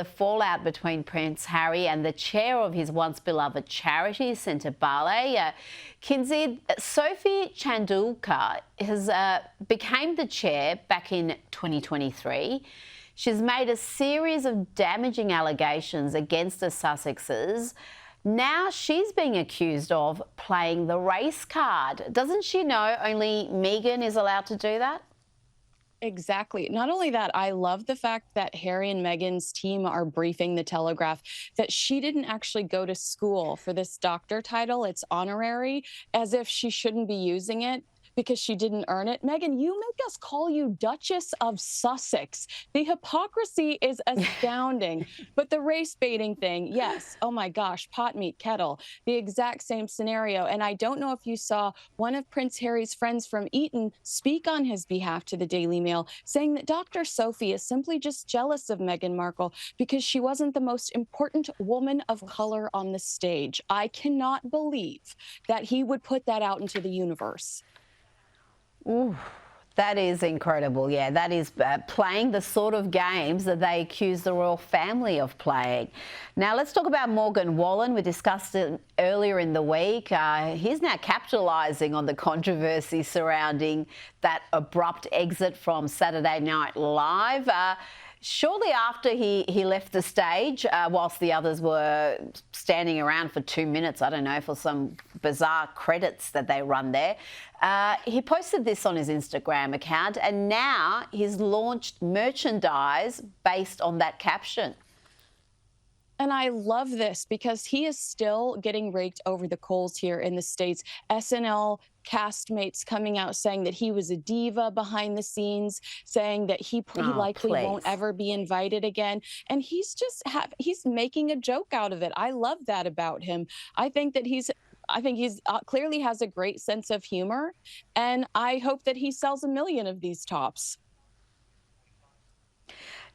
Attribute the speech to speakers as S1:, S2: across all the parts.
S1: The fallout between Prince Harry and the chair of his once beloved charity, Sentebale. Kinsey, Sophie Chandauka has became the chair back in 2023. She's made a series of damaging allegations against the Sussexes. Now she's being accused of playing the race card. Doesn't she know only Meghan is allowed to do that?
S2: Exactly. Not only that, I love the fact that Harry and Meghan's team are briefing the Telegraph that she didn't actually go to school for this doctor title. It's honorary, as if she shouldn't be using it because she didn't earn it. Meghan, you make us call you Duchess of Sussex. The hypocrisy is astounding. But the race baiting thing, yes. Oh my gosh, pot meet kettle. The exact same scenario. And I don't know if you saw one of Prince Harry's friends from Eton speak on his behalf to the Daily Mail, saying that Dr. Sophie is simply just jealous of Meghan Markle because she wasn't the most important woman of color on the stage. I cannot believe that he would put that out into the universe.
S1: Ooh, that is incredible. Yeah, that is playing the sort of games that they accuse the royal family of playing. Now, let's talk about Morgan Wallen. We discussed it earlier in the week. He's now capitalising on the controversy surrounding that abrupt exit from Saturday Night Live. Shortly after he left the stage, whilst the others were standing around for 2 minutes, I don't know, for some bizarre credits that they run there, he posted this on his Instagram account, and now he's launched merchandise based on that caption.
S2: And I love this because he is still getting raked over the coals here in the States. SNL castmates coming out saying that he was a diva behind the scenes, saying that he likely won't ever be invited again. And he's just he's making a joke out of it. I love that about him. I think he's clearly has a great sense of humor, and I hope that he sells 1 million of these tops.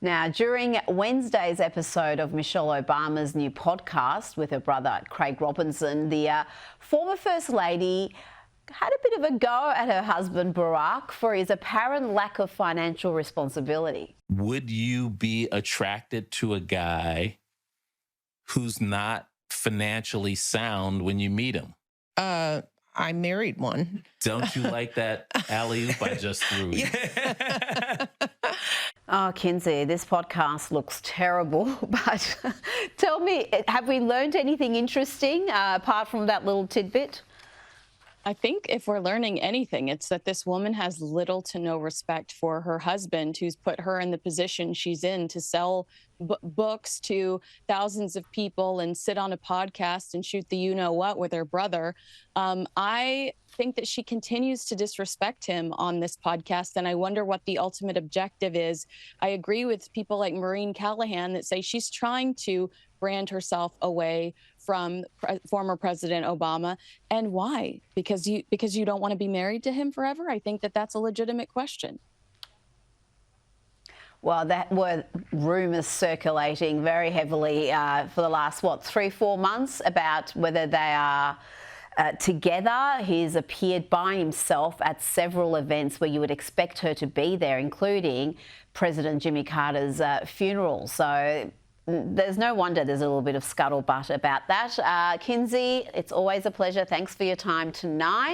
S1: Now, during Wednesday's episode of Michelle Obama's new podcast with her brother Craig Robinson, the former First Lady had a bit of a go at her husband Barack for his apparent lack of financial responsibility.
S3: Would you be attracted to a guy who's not financially sound when you meet him?
S4: I married one.
S3: Don't you like that alley-oop I just threw you?
S1: Oh, Kinsey, this podcast looks terrible, but tell me, have we learned anything interesting apart from that little tidbit?
S2: I think if we're learning anything, it's that this woman has little to no respect for her husband, who's put her in the position she's in to sell books to thousands of people and sit on a podcast and shoot the you-know-what with her brother. I think that she continues to disrespect him on this podcast, and I wonder what the ultimate objective is. I agree with people like Maureen Callahan that say she's trying to brand herself away from former President Obama. And why? Because you don't want to be married to him forever? I think that that's a legitimate question.
S1: Well, that were rumours circulating very heavily for the last, 3-4 months about whether they are together. He's appeared by himself at several events where you would expect her to be there, including President Jimmy Carter's funeral. So there's no wonder there's a little bit of scuttlebutt about that. Kinsey, it's always a pleasure. Thanks for your time tonight.